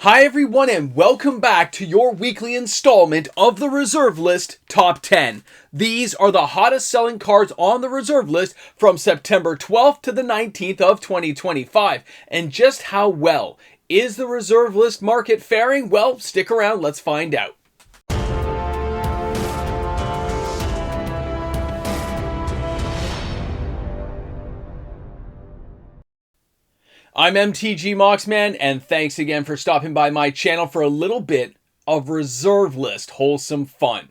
Hi everyone and welcome back to your weekly installment of the Reserve List Top 10. These are the hottest selling cards on the Reserve List from September 12th to the 19th of 2025. And just how well is the Reserve List market faring? Well, stick around, let's find out. I'm MTG Moxman, and thanks again for stopping by my channel for a little bit of Reserve List wholesome fun.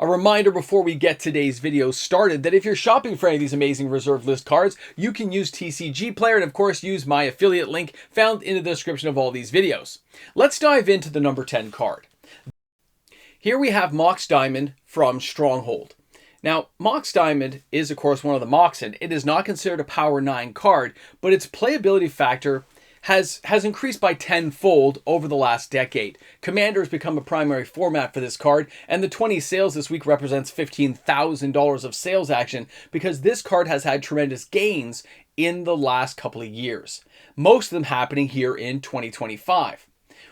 A reminder before we get today's video started that if you're shopping for any of these amazing Reserve List cards, you can use TCG Player and of course use my affiliate link found in the description of all these videos. Let's dive into the number 10 card. Here we have Mox Diamond from Stronghold. Now, Mox Diamond is, of course, one of the Mox, and it is not considered a Power 9 card, but its playability factor has increased by tenfold over the last decade. Commander has become a primary format for this card, and the 20 sales this week represents $15,000 of sales action because this card has had tremendous gains in the last couple of years, most of them happening here in 2025.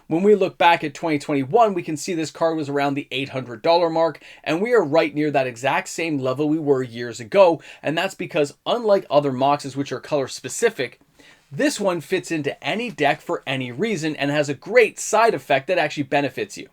When we look back at 2021, we can see this card was around the $800 mark, and we are right near that exact same level we were years ago, and that's because unlike other Moxes which are color specific, this one fits into any deck for any reason and has a great side effect that actually benefits you.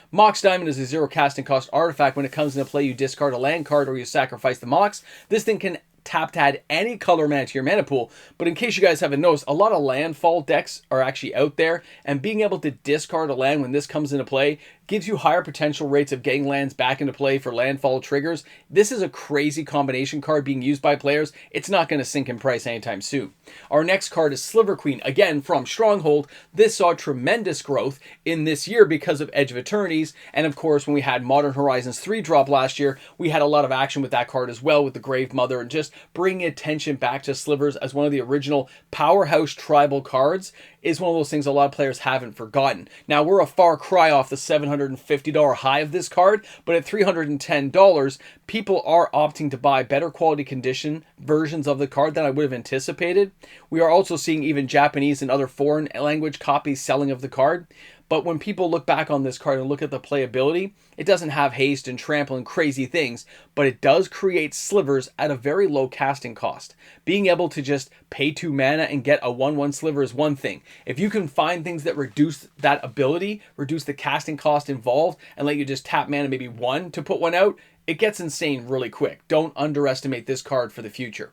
Mox Diamond is a zero casting cost artifact. When it comes into play, you discard a land card or you sacrifice the Mox. This thing can tap to add any color mana to your mana pool, but in case you guys haven't noticed, a lot of landfall decks are actually out there, and being able to discard a land when this comes into play gives you higher potential rates of getting lands back into play for landfall triggers. This is a crazy combination card being used by players. It's not going to sink in price anytime soon. Our next card is Sliver Queen, again from Stronghold. This saw tremendous growth in this year because of Edge of Eternities, and of course when we had Modern Horizons 3 drop last year, we had a lot of action with that card as well with the Grave Mother, and just bringing attention back to Slivers as one of the original powerhouse tribal cards is one of those things a lot of players haven't forgotten. Now, we're a far cry off the $750 high of this card, but at $310, people are opting to buy better quality condition versions of the card than I would have anticipated. We are also seeing even Japanese and other foreign language copies selling of the card. But when people look back on this card and look at the playability, it doesn't have haste and trample and crazy things, but it does create slivers at a very low casting cost. Being able to just pay 2 mana and get a 1/1 sliver is one thing. If you can find things that reduce that ability, reduce the casting cost involved, and let you just tap mana maybe 1 to put one out, it gets insane really quick. Don't underestimate this card for the future.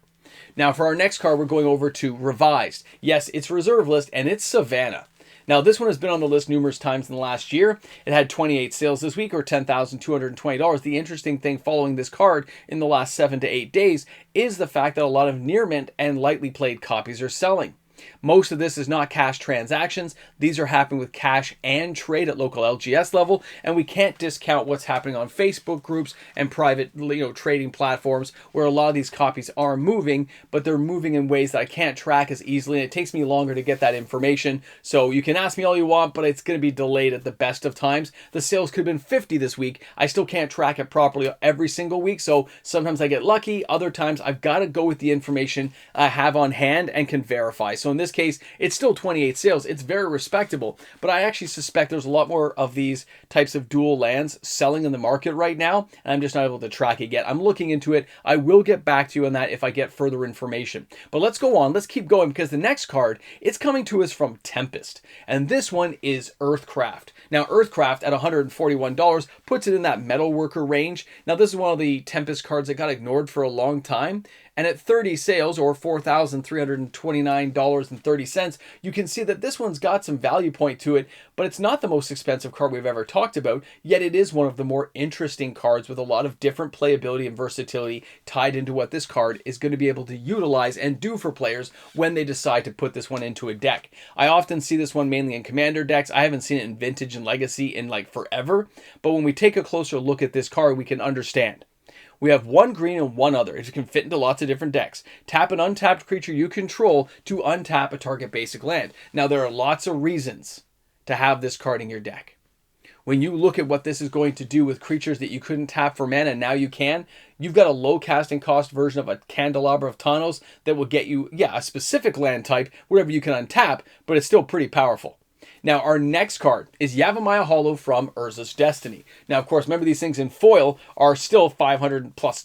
Now for our next card, we're going over to Revised. Yes, it's Reserve List, and it's Savannah. Now, this one has been on the list numerous times in the last year. It had 28 sales this week, or $10,220. The interesting thing following this card in the last 7 to 8 days is the fact that a lot of near mint and lightly played copies are selling. Most of this is not cash transactions. These are happening with cash and trade at local LGS level, and we can't discount what's happening on Facebook groups and private, trading platforms where a lot of these copies are moving, but they're moving in ways that I can't track as easily, and it takes me longer to get that information. So you can ask me all you want, but it's going to be delayed at the best of times. The sales could have been 50 this week. I still can't track it properly every single week, so sometimes I get lucky. Other times I've got to go with the information I have on hand and can verify. So in this case, it's still 28 sales. It's very respectable, but I actually suspect there's a lot more of these types of dual lands selling in the market right now, and I'm just not able to track it yet. I'm looking into it. I will get back to you on that if I get further information. But let's go on. Let's keep going because the next card, it's coming to us from Tempest, and this one is Earthcraft. Now, Earthcraft at $141 puts it in that metalworker range. Now, this is one of the Tempest cards that got ignored for a long time. And at 30 sales, or $4,329.30, you can see that this one's got some value point to it, but it's not the most expensive card we've ever talked about, yet it is one of the more interesting cards with a lot of different playability and versatility tied into what this card is going to be able to utilize and do for players when they decide to put this one into a deck. I often see this one mainly in Commander decks. I haven't seen it in Vintage and Legacy in like forever, but when we take a closer look at this card, we can understand. We have 1 green and 1 other. It can fit into lots of different decks. Tap an untapped creature you control to untap a target basic land. Now, there are lots of reasons to have this card in your deck. When you look at what this is going to do with creatures that you couldn't tap for mana, and now you can, you've got a low casting cost version of a Candelabra of Tawnos that will get you, a specific land type, wherever you can untap, but it's still pretty powerful. Now, our next card is Yavimaya Hollow from Urza's Destiny. Now, of course, remember these things in foil are still $500 plus,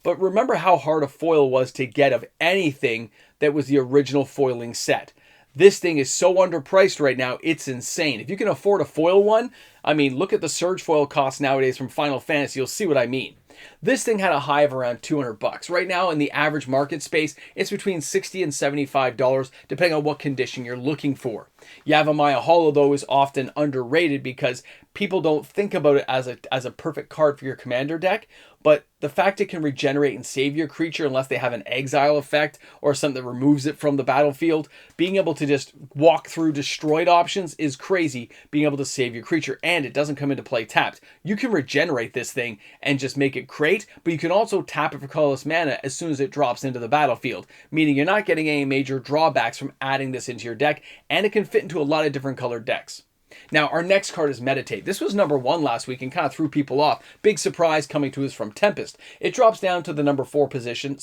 but remember how hard a foil was to get of anything that was the original foiling set. This thing is so underpriced right now, it's insane. If you can afford a foil one, I mean, look at the surge foil costs nowadays from Final Fantasy, you'll see what I mean. This thing had a high of around $200. Right now in the average market space, it's between $60 and $75, depending on what condition you're looking for. Yavimaya Hollow, though, is often underrated because people don't think about it as a perfect card for your commander deck, but the fact it can regenerate and save your creature unless they have an exile effect or something that removes it from the battlefield, being able to just walk through destroyed options is crazy, being able to save your creature, and it doesn't come into play tapped. You can regenerate this thing and just make it great, but you can also tap it for colorless mana as soon as it drops into the battlefield, meaning you're not getting any major drawbacks from adding this into your deck, and it can fit into a lot of different colored decks. Now, our next card is Meditate. This was number 1 last week and kind of threw people off. Big surprise coming to us from Tempest. It drops down to the number 5 position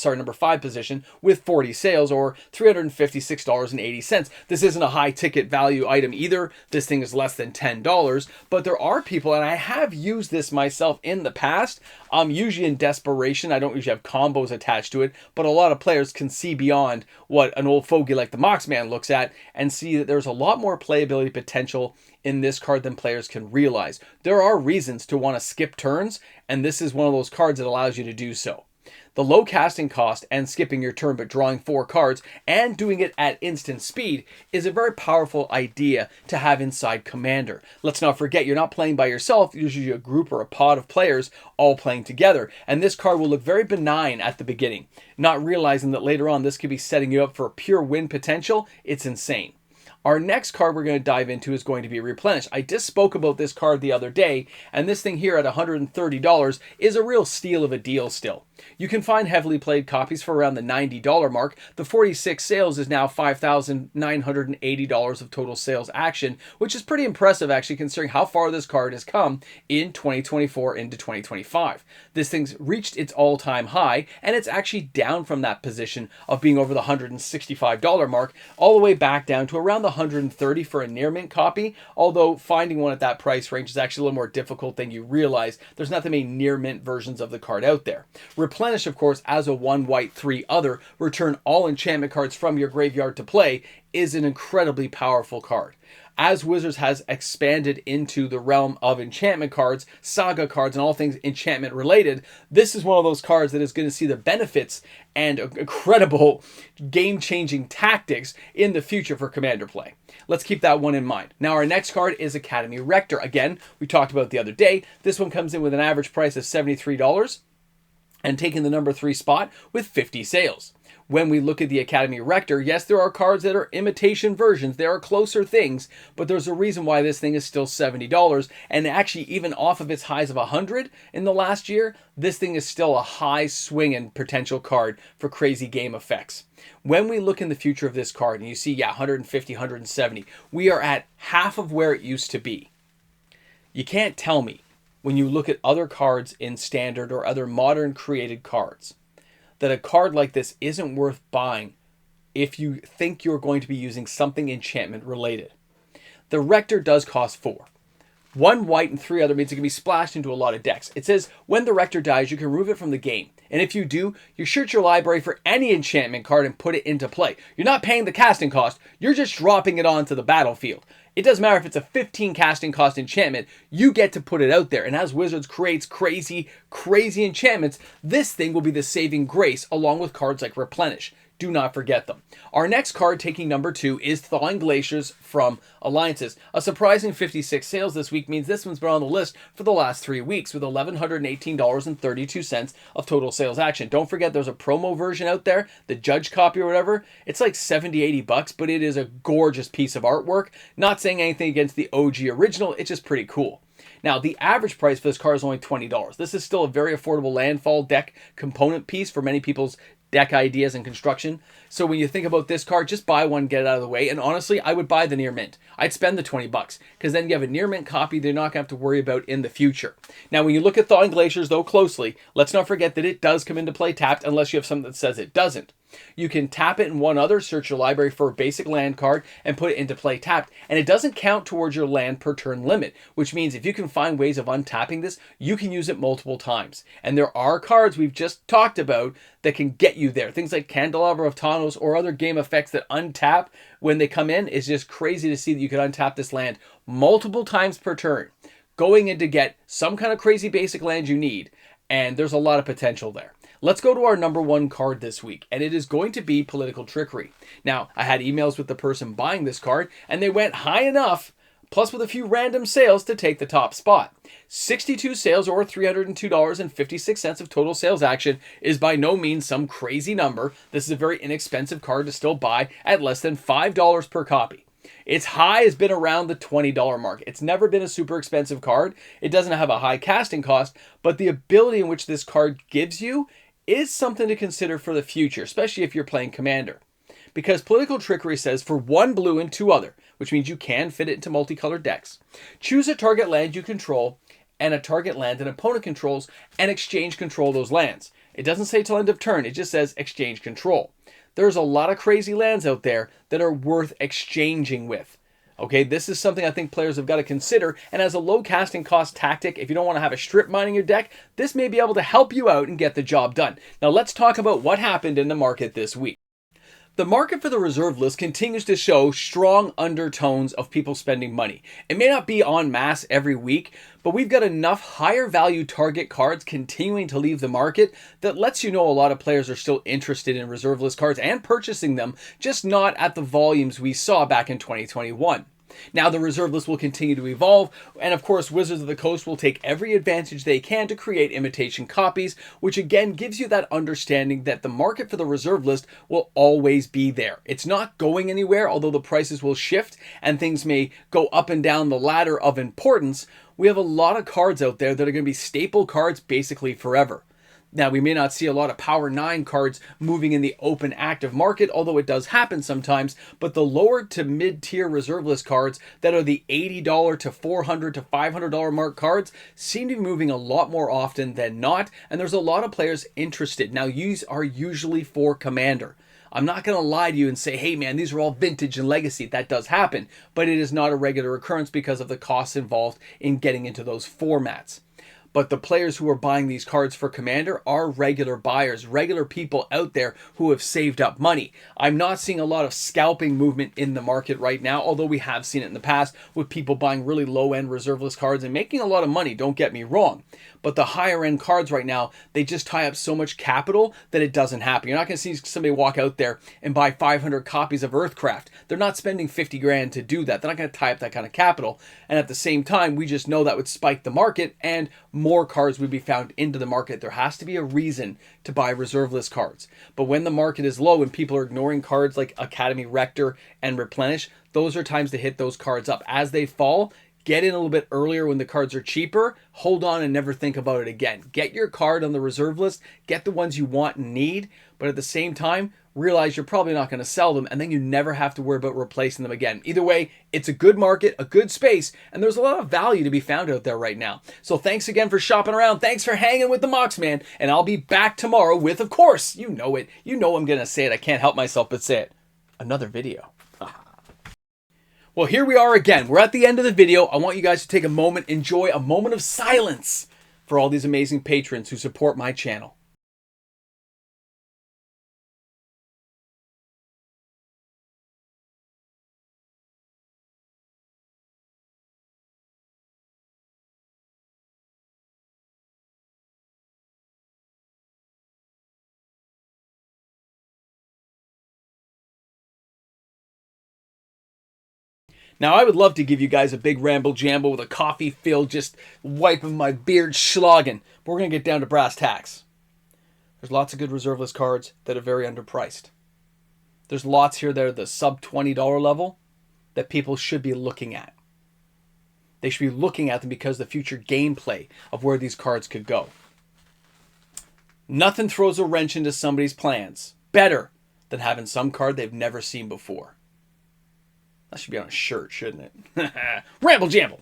with 40 sales, or $356.80. This isn't a high ticket value item either. This thing is less than $10, but there are people, and I have used this myself in the past. I'm usually in desperation. I don't usually have combos attached to it, but a lot of players can see beyond what an old fogey like the Moxman looks at and see that there's a lot more playability potential in this card than players can realize. There are reasons to want to skip turns, and this is one of those cards that allows you to do so. The low casting cost and skipping your turn but drawing 4 cards and doing it at instant speed is a very powerful idea to have inside Commander. Let's not forget, you're not playing by yourself, usually a group or a pod of players all playing together, and this card will look very benign at the beginning, not realizing that later on this could be setting you up for a pure win potential. It's insane. Our next card we're going to dive into is going to be Replenish. I just spoke about this card the other day, and this thing here at $130 is a real steal of a deal still. You can find heavily played copies for around the $90 mark. The 46 sales is now $5,980 of total sales action, which is pretty impressive actually considering how far this card has come in 2024 into 2025. This thing's reached its all-time high, and it's actually down from that position of being over the $165 mark, all the way back down to around the $130 for a near mint copy, although finding one at that price range is actually a little more difficult than you realize. There's not that many near mint versions of the card out there. Replenish, of course, as a 1 white 3 other, return all enchantment cards from your graveyard to play, is an incredibly powerful card. As Wizards has expanded into the realm of enchantment cards, saga cards, and all things enchantment related, this is one of those cards that is going to see the benefits and incredible game-changing tactics in the future for Commander play. Let's keep that one in mind. Now, our next card is Academy Rector. Again, we talked about it the other day. This one comes in with an average price of $73 and taking the number 3 spot with 50 sales. When we look at the Academy Rector, yes, there are cards that are imitation versions. There are closer things, but there's a reason why this thing is still $70. And actually, even off of its highs of $100 in the last year, this thing is still a high swing and potential card for crazy game effects. When we look in the future of this card, and you see, yeah, 150, 170, we are at half of where it used to be. You can't tell me, when you look at other cards in Standard or other modern created cards, that a card like this isn't worth buying if you think you're going to be using something enchantment related. The Rector does cost 4. 1 white and 3 other means it can be splashed into a lot of decks. It says when the Rector dies, you can remove it from the game. And if you do, you search your library for any enchantment card and put it into play. You're not paying the casting cost, you're just dropping it onto the battlefield. It doesn't matter if it's a 15 casting cost enchantment, you get to put it out there. And as Wizards creates crazy enchantments, this thing will be the saving grace along with cards like Replenish. Do not forget them. Our next card taking number 2 is Thawing Glaciers from Alliances. A surprising 56 sales this week means this one's been on the list for the last 3 weeks with $1,118.32 of total sales action. Don't forget there's a promo version out there, the Judge copy or whatever. It's like $70-$80, but it is a gorgeous piece of artwork. Not saying anything against the OG original, it's just pretty cool. Now, the average price for this card is only $20. This is still a very affordable landfall deck component piece for many people's deck ideas and construction. So when you think about this card, just buy one, get it out of the way. And honestly, I would buy the near mint. I'd spend the $20 because then you have a near mint copy they're not going to have to worry about in the future. Now, when you look at Thawing Glaciers, though, closely, let's not forget that it does come into play tapped unless you have something that says it doesn't. You can tap it in one other, search your library for a basic land card, and put it into play tapped. And it doesn't count towards your land per turn limit, which means if you can find ways of untapping this, you can use it multiple times. And there are cards we've just talked about that can get you there. Things like Candelabra of Tanos or other game effects that untap when they come in. Is just crazy to see that you can untap this land multiple times per turn, going in to get some kind of crazy basic land you need. And there's a lot of potential there. Let's go to our number one card this week, and it is going to be Political Trickery. Now, I had emails with the person buying this card, and they went high enough, plus with a few random sales, to take the top spot. 62 sales, or $302.56 of total sales action, is by no means some crazy number. This is a very inexpensive card to still buy at less than $5 per copy. Its high has been around the $20 mark. It's never been a super expensive card. It doesn't have a high casting cost, but the ability in which this card gives you is something to consider for the future, especially if you're playing Commander. Because Political Trickery says for 1 blue and 2 other, which means you can fit it into multicolored decks, choose a target land you control and a target land an opponent controls and exchange control those lands. It doesn't say till end of turn, it just says exchange control. There's a lot of crazy lands out there that are worth exchanging with. Okay, this is something I think players have got to consider, and as a low casting cost tactic, if you don't want to have a strip mine in your deck, this may be able to help you out and get the job done. Now let's talk about what happened in the market this week. The market for the reserve list continues to show strong undertones of people spending money. It may not be en masse every week, but we've got enough higher value target cards continuing to leave the market that lets you know a lot of players are still interested in reserve list cards and purchasing them, just not at the volumes we saw back in 2021. Now the reserve list will continue to evolve, and of course Wizards of the Coast will take every advantage they can to create imitation copies, which again gives you that understanding that the market for the reserve list will always be there. It's not going anywhere, although the prices will shift and things may go up and down the ladder of importance. We have a lot of cards out there that are going to be staple cards basically forever. Now, we may not see a lot of Power 9 cards moving in the open active market, although it does happen sometimes, but the lower to mid-tier reserve list cards that are the $80 to $400 to $500 mark cards seem to be moving a lot more often than not, and there's a lot of players interested. Now, these are usually for Commander. I'm not going to lie to you and say, hey man, these are all vintage and legacy. That does happen, but it is not a regular occurrence because of the costs involved in getting into those formats. But the players who are buying these cards for Commander are regular buyers, regular people out there who have saved up money. I'm not seeing a lot of scalping movement in the market right now, although we have seen it in the past with people buying really low-end reserve list cards and making a lot of money, don't get me wrong. But the higher-end cards right now, they just tie up so much capital that it doesn't happen. You're not going to see somebody walk out there and buy 500 copies of Earthcraft. They're not spending 50 grand to do that. They're not going to tie up that kind of capital. And at the same time, we just know that would spike the market and more cards would be found into the market. There has to be a reason to buy reserve list cards. But when the market is low and people are ignoring cards like Academy Rector and Replenish, those are times to hit those cards up. As they fall, get in a little bit earlier when the cards are cheaper, hold on and never think about it again. Get your card on the reserve list, get the ones you want and need, but at the same time, realize you're probably not going to sell them, and then you never have to worry about replacing them again. Either way, it's a good market, a good space, and there's a lot of value to be found out there right now. So thanks again for shopping around. Thanks for hanging with the Moxman, and I'll be back tomorrow with, of course, you know it. You know I'm going to say it. I can't help myself but say it. Another video. Well, here we are again. We're at the end of the video. I want you guys to take a moment, enjoy a moment of silence for all these amazing patrons who support my channel. Now, I would love to give you guys a big ramble-jamble with a coffee filled, just wiping my beard schlogging. But we're going to get down to brass tacks. There's lots of good reserve list cards that are very underpriced. There's lots here that are the sub $20 level that people should be looking at. They should be looking at them because of the future gameplay of where these cards could go. Nothing throws a wrench into somebody's plans better than having some card they've never seen before. That should be on a shirt, shouldn't it? Ramble Jamble!